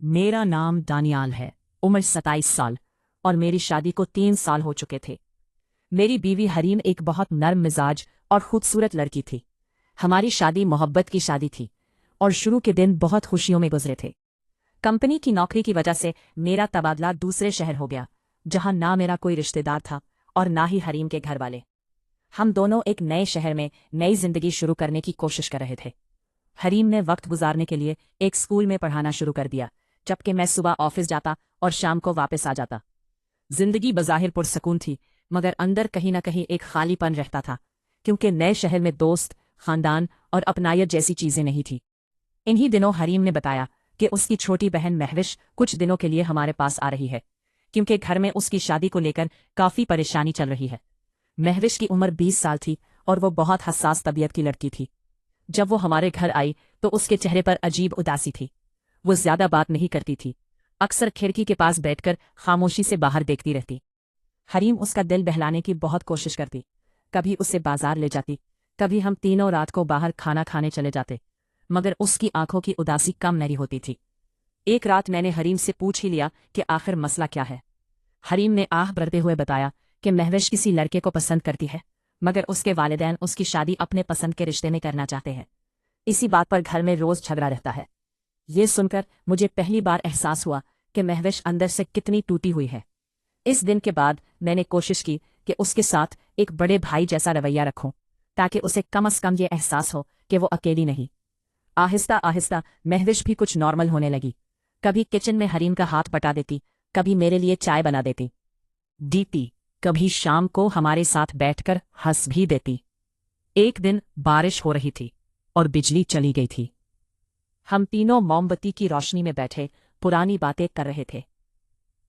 मेरा नाम दानियाल है। उम्र 27 साल और मेरी शादी को 3 साल हो चुके थे। मेरी बीवी हरीम एक बहुत नर्म मिजाज और खूबसूरत लड़की थी। हमारी शादी मोहब्बत की शादी थी और शुरू के दिन बहुत खुशियों में गुजरे थे। कंपनी की नौकरी की वजह से मेरा तबादला दूसरे शहर हो गया, जहां ना मेरा कोई रिश्तेदार था और ना ही हरीम के घर वाले। हम दोनों एक नए शहर में नई जिंदगी शुरू करने की कोशिश कर रहे थे। हरीम ने वक्त गुजारने के लिए एक स्कूल में पढ़ाना शुरू कर दिया, जबकि मैं सुबह ऑफिस जाता और शाम को वापस आ जाता। जिंदगी बज़ाहिर पुरसकून थी, मगर अंदर कहीं न कहीं एक खालीपन रहता था, क्योंकि नए शहर में दोस्त, खानदान और अपनायत जैसी चीजें नहीं थी। इन्हीं दिनों हरीम ने बताया कि उसकी छोटी बहन महविश कुछ दिनों के लिए हमारे पास आ रही है, क्योंकि घर में उसकी शादी को लेकर काफी परेशानी चल रही है। महविश की उम्र 20 साल थी और वो बहुत हसास तबीयत की लड़की थी। जब वो हमारे घर आई तो उसके चेहरे पर अजीब उदासी थी। वो ज्यादा बात नहीं करती थी, अक्सर खिड़की के पास बैठकर खामोशी से बाहर देखती रहती। हरीम उसका दिल बहलाने की बहुत कोशिश करती, कभी उसे बाजार ले जाती, कभी हम तीनों रात को बाहर खाना खाने चले जाते, मगर उसकी आंखों की उदासी कम नहीं होती थी। एक रात मैंने हरीम से पूछ ही लिया कि आखिर मसला क्या है। हरीम ने आह भरते हुए बताया कि महविश किसी लड़के को पसंद करती है, मगर उसके वालिदैन उसकी शादी अपने पसंद के रिश्ते में करना चाहते हैं। इसी बात पर घर में रोज झगड़ा रहता है। ये सुनकर मुझे पहली बार एहसास हुआ कि महविश अंदर से कितनी टूटी हुई है। इस दिन के बाद मैंने कोशिश की कि उसके साथ एक बड़े भाई जैसा रवैया रखूं, ताकि उसे कम से कम ये एहसास हो कि वो अकेली नहीं। आहिस्ता आहिस्ता महविश भी कुछ नॉर्मल होने लगी। कभी किचन में हरीम का हाथ बटा देती, कभी मेरे लिए चाय बना देती, कभी शाम को हमारे साथ बैठकर हंस भी देती। एक दिन बारिश हो रही थी और बिजली चली गई थी। हम तीनों मोमबत्ती की रोशनी में बैठे पुरानी बातें कर रहे थे।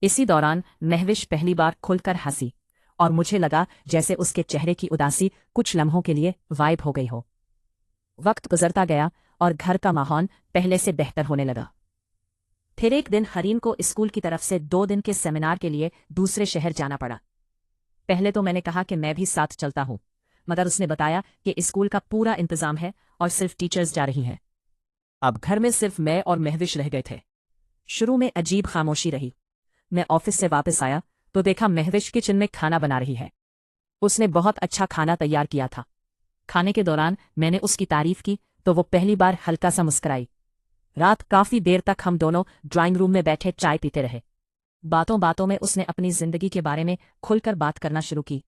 इसी दौरान महविश पहली बार खुलकर हंसी और मुझे लगा जैसे उसके चेहरे की उदासी कुछ लम्हों के लिए गायब हो गई हो। वक्त गुजरता गया और घर का माहौल पहले से बेहतर होने लगा। फिर एक दिन हरीम को स्कूल की तरफ से 2 दिन के सेमिनार के लिए दूसरे शहर जाना पड़ा। पहले तो मैंने कहा कि मैं भी साथ चलता हूं, मगर उसने बताया कि स्कूल का पूरा इंतजाम है और सिर्फ टीचर्स जा रही हैं। अब घर में सिर्फ मैं और महविश रह गए थे। शुरू में अजीब खामोशी रही। मैं ऑफिस से वापस आया तो देखा महविश किचन में खाना बना रही है। उसने बहुत अच्छा खाना तैयार किया था। खाने के दौरान मैंने उसकी तारीफ की तो वो पहली बार हल्का सा मुस्कुराई। रात काफी देर तक हम दोनों ड्राइंग रूम में बैठे चाय पीते रहे। बातों बातों में उसने अपनी जिंदगी के बारे में खुलकर बात करना शुरू की।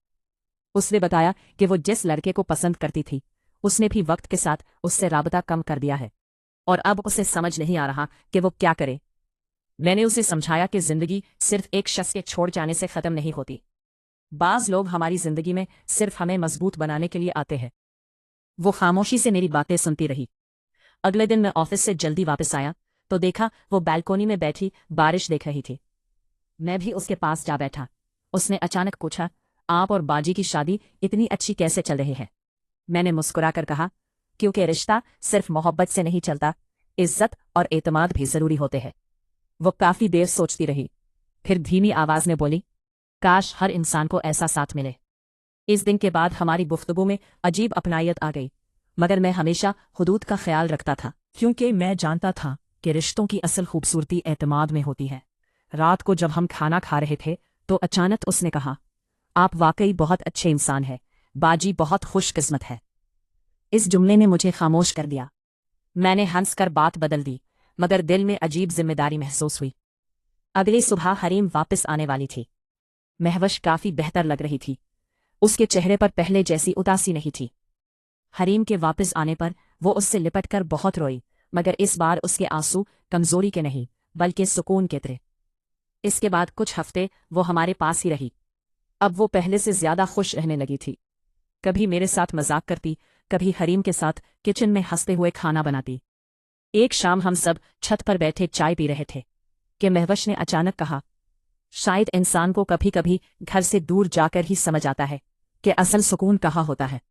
उसने बताया कि वो जिस लड़के को पसंद करती थी, उसने भी वक्त के साथ उससे राबता कम कर दिया है और अब उसे समझ नहीं आ रहा कि वो क्या करे। मैंने उसे समझाया कि जिंदगी सिर्फ एक शख्स के छोड़ जाने से खत्म नहीं होती। बाज लोग हमारी जिंदगी में सिर्फ हमें मजबूत बनाने के लिए आते हैं। वो खामोशी से मेरी बातें सुनती रही। अगले दिन मैं ऑफिस से जल्दी वापस आया तो देखा वो बालकोनी में बैठी बारिश देख रही थी। मैं भी उसके पास जा बैठा। उसने अचानक पूछा, आप और बाजी की शादी इतनी अच्छी कैसे चल रही है? मैंने मुस्कुराकर कहा, क्योंकि रिश्ता सिर्फ मोहब्बत से नहीं चलता, इज्जत और एतमाद भी जरूरी होते हैं। वो काफी देर सोचती रही, फिर धीमी आवाज में बोली, काश हर इंसान को ऐसा साथ मिले। इस दिन के बाद हमारी गुफ्तगू में अजीब अपनायत आ गई, मगर मैं हमेशा हुदूद का ख्याल रखता था, क्योंकि मैं जानता था कि रिश्तों की असल खूबसूरती एतमाद में होती है। रात को जब हम खाना खा रहे थे तो अचानक उसने कहा, आप वाकई बहुत अच्छे इंसान हैं, बाजी बहुत खुशकिस्मत है। इस जुमले ने मुझे खामोश कर दिया। मैंने हंसकर बात बदल दी, मगर दिल में अजीब जिम्मेदारी महसूस हुई। अगली सुबह हरीम वापस आने वाली थी। महविश काफी बेहतर लग रही थी। उसके चेहरे पर पहले जैसी उदासी नहीं थी। हरीम के वापस आने पर वो उससे लिपटकर बहुत रोई, मगर इस बार उसके आंसू कमजोरी के नहीं बल्कि सुकून के थे। इसके बाद कुछ हफ्ते वो हमारे पास ही रही। अब वो पहले से ज्यादा खुश रहने लगी थी। कभी मेरे साथ मजाक करती, कभी हरीम के साथ किचन में हंसते हुए खाना बनाती। एक शाम हम सब छत पर बैठे चाय पी रहे थे कि महविश ने अचानक कहा, शायद इंसान को कभी कभी घर से दूर जाकर ही समझ आता है कि असल सुकून कहाँ होता है।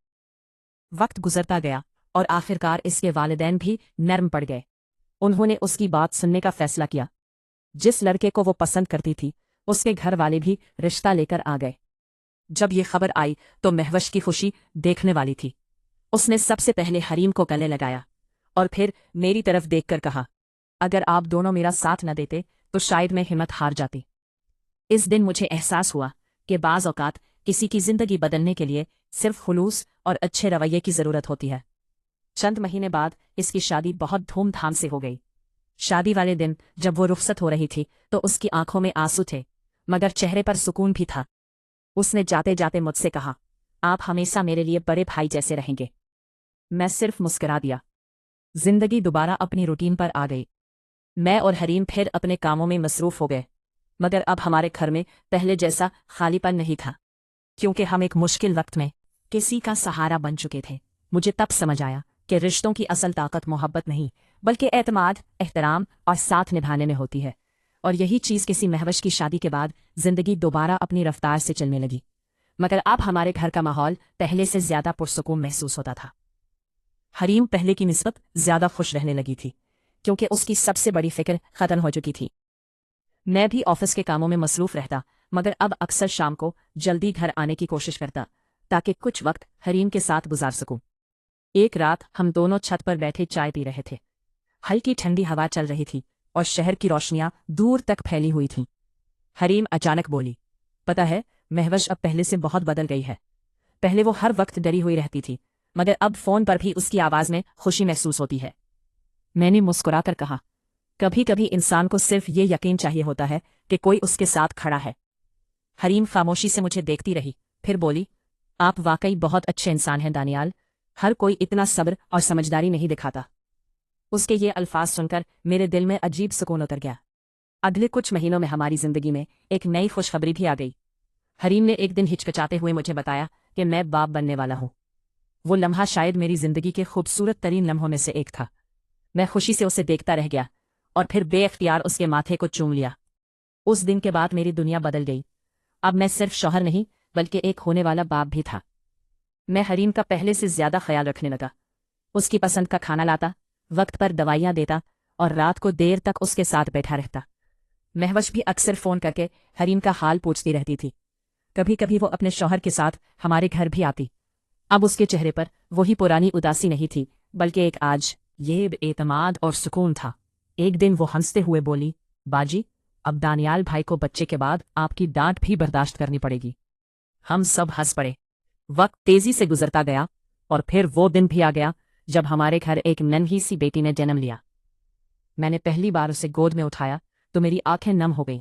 वक्त गुजरता गया और आखिरकार इसके वालिदैन भी नर्म पड़ गए। उन्होंने उसकी बात सुनने का फैसला किया। जिस लड़के को वो पसंद करती थी, उसके घर वाले भी रिश्ता लेकर आ गए। जब ये खबर आई तो महविश की खुशी देखने वाली थी। उसने सबसे पहले हरीम को गले लगाया और फिर मेरी तरफ देखकर कहा, अगर आप दोनों मेरा साथ न देते तो शायद मैं हिम्मत हार जाती। इस दिन मुझे एहसास हुआ कि बाज़ औक़ात किसी की ज़िंदगी बदलने के लिए सिर्फ खुलूस और अच्छे रवैये की ज़रूरत होती है। चंद महीने बाद इसकी शादी बहुत धूमधाम से हो गई। शादी वाले दिन जब वो रुखसत हो रही थी तो उसकी आंखों में आंसू थे, मगर चेहरे पर सुकून भी था। उसने जाते जाते मुझसे कहा, आप हमेशा मेरे लिए बड़े भाई जैसे रहेंगे। मैं सिर्फ मुस्कुरा दिया। जिंदगी दोबारा अपनी रूटीन पर आ गई। मैं और हरीम फिर अपने कामों में मसरूफ हो गए, मगर अब हमारे घर में पहले जैसा खालीपन नहीं था, क्योंकि हम एक मुश्किल वक्त में किसी का सहारा बन चुके थे। मुझे तब समझ आया कि रिश्तों की असल ताकत मोहब्बत नहीं, बल्कि एतमाद, एहतराम और साथ निभाने में होती है। और यही चीज़ किसी महवश की शादी के बाद जिंदगी दोबारा अपनी रफ्तार से चलने लगी। मगर अब हमारे घर का माहौल पहले से ज्यादा पुरसुकून महसूस होता था। हरीम पहले की निस्बत ज्यादा खुश रहने लगी थी, क्योंकि उसकी सबसे बड़ी फिक्र खत्म हो चुकी थी। मैं भी ऑफिस के कामों में मसरूफ रहता, मगर अब अक्सर शाम को जल्दी घर आने की कोशिश करता ताकि कुछ वक्त हरीम के साथ गुजार सकूं। एक रात हम दोनों छत पर बैठे चाय पी रहे थे। हल्की ठंडी हवा चल रही थी और शहर की रोशनियां दूर तक फैली हुई थीं। हरीम अचानक बोली, पता है, महवश अब पहले से बहुत बदल गई है। पहले वो हर वक्त डरी हुई रहती थी, मगर अब फोन पर भी उसकी आवाज में खुशी महसूस होती है। मैंने मुस्कुराकर कहा, कभी कभी इंसान को सिर्फ ये यकीन चाहिए होता है कि कोई उसके साथ खड़ा है। हरीम खामोशी से मुझे देखती रही, फिर बोली, आप वाकई बहुत अच्छे इंसान हैं दानियाल। हर कोई इतना सब्र और समझदारी नहीं दिखाता। उसके ये अल्फाज सुनकर मेरे दिल में अजीब सुकून उतर गया। अगले कुछ महीनों में हमारी जिंदगी में एक नई खुशखबरी भी आ गई। हरीम ने एक दिन हिचकिचाते हुए मुझे बताया कि मैं बाप बनने वाला हूँ। वो लम्हा शायद मेरी जिंदगी के खूबसूरत तरीन लम्हों में से एक था। मैं खुशी से उसे देखता रह गया और फिर बेअख्तियार उसके माथे को चूम लिया। उस दिन के बाद मेरी दुनिया बदल गई। अब मैं सिर्फ शौहर नहीं, बल्कि एक होने वाला बाप भी था। मैं हरीम का पहले से ज्यादा ख्याल रखने लगा। उसकी पसंद का खाना लाता, वक्त पर दवाइयां देता और रात को देर तक उसके साथ बैठा रहता। महवश भी अक्सर फोन करके हरीम का हाल पूछती रहती थी। कभी कभी वो अपने शौहर के साथ हमारे घर भी आती। अब उसके चेहरे पर वही पुरानी उदासी नहीं थी, बल्कि एक आज ये एतमाद और सुकून था। एक दिन वो हंसते हुए बोली, बाजी, अब दानियाल भाई को बच्चे के बाद आपकी डांट भी बर्दाश्त करनी पड़ेगी। हम सब हंस पड़े। वक्त तेजी से गुजरता गया और फिर वो दिन भी आ गया जब हमारे घर एक नन्ही सी बेटी ने जन्म लिया। मैंने पहली बार उसे गोद में उठाया तो मेरी आंखें नम हो गईं।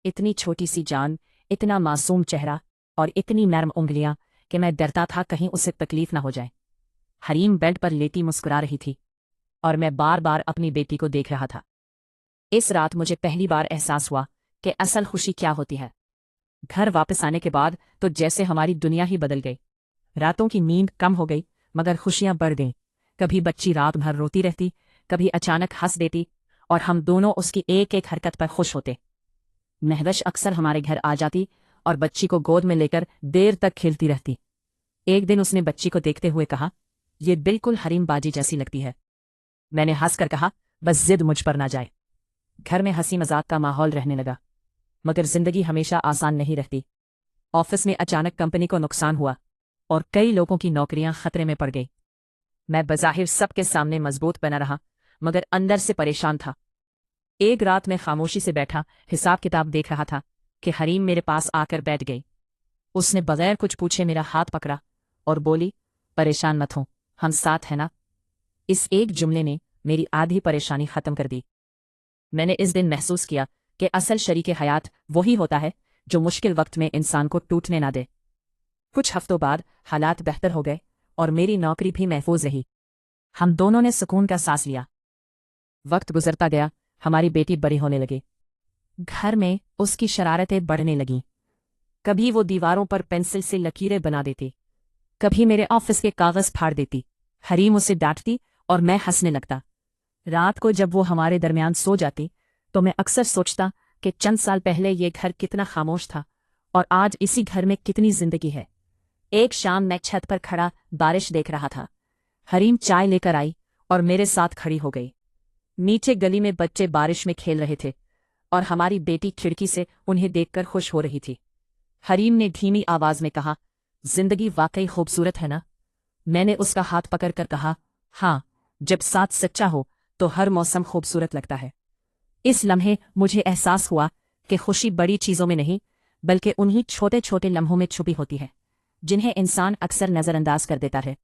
इतनी छोटी सी जान, इतना मासूम चेहरा और इतनी नरम उंगलियां कि मैं डरता था कहीं उसे तकलीफ न हो जाए। हरीम बेड पर लेटी मुस्कुरा रही थी और मैं बार बार अपनी बेटी को देख रहा था। इस रात मुझे पहली बार एहसास हुआ कि असल खुशी क्या होती है। घर वापस आने के बाद तो जैसे हमारी दुनिया ही बदल गई। रातों की नींद कम हो गई, मगर खुशियां बढ़ गईं। कभी बच्ची रात भर रोती रहती, कभी अचानक हंस देती और हम दोनों उसकी एक एक हरकत पर खुश होते। महवश अक्सर हमारे घर आ जाती और बच्ची को गोद में लेकर देर तक खेलती रहती। एक दिन उसने बच्ची को देखते हुए कहा, ये बिल्कुल हरीम बाजी जैसी लगती है। मैंने हंसकर कहा, बस जिद मुझ पर ना जाए। घर में हंसी मजाक का माहौल रहने लगा, मगर जिंदगी हमेशा आसान नहीं रहती। ऑफिस में अचानक कंपनी को नुकसान हुआ और कई लोगों की नौकरियां खतरे में पड़ गई। मैं बज़ाहिर सबके सामने मजबूत बना रहा, मगर अंदर से परेशान था। एक रात मैं खामोशी से बैठा हिसाब किताब देख रहा था कि हरीम मेरे पास आकर बैठ गई। उसने बगैर कुछ पूछे मेरा हाथ पकड़ा और बोली, परेशान मत हो, हम साथ हैं ना। इस एक जुमले ने मेरी आधी परेशानी खत्म कर दी। मैंने इस दिन महसूस किया कि असल शरीके हयात वही होता है जो मुश्किल वक्त में इंसान को टूटने ना दे। कुछ हफ्तों बाद हालात बेहतर हो गए और मेरी नौकरी भी महफूज रही। हम दोनों ने सुकून का सांस लिया। वक्त गुजरता गया, हमारी बेटी बड़ी होने लगी। घर में उसकी शरारतें बढ़ने लगीं। कभी वो दीवारों पर पेंसिल से लकीरें बना देती, कभी मेरे ऑफिस के कागज फाड़ देती। हरीम उसे डांटती और मैं हंसने लगता। रात को जब वो हमारे दरमियान सो जाती तो मैं अक्सर सोचता कि चंद साल पहले ये घर कितना खामोश था और आज इसी घर में कितनी जिंदगी है। एक शाम मैं छत पर खड़ा बारिश देख रहा था। हरीम चाय लेकर आई और मेरे साथ खड़ी हो गई। नीचे गली में बच्चे बारिश में खेल रहे थे और हमारी बेटी खिड़की से उन्हें देखकर खुश हो रही थी। हरीम ने धीमी आवाज में कहा, जिंदगी वाकई खूबसूरत है ना। मैंने उसका हाथ पकड़कर कहा, हाँ, जब साथ सच्चा हो تو ہر موسم خوبصورت لگتا ہے۔ اس لمحے مجھے احساس ہوا کہ خوشی بڑی چیزوں میں نہیں بلکہ انہی چھوٹے چھوٹے لمحوں میں چھپی ہوتی ہے جنہیں انسان اکثر نظر انداز کر دیتا ہے۔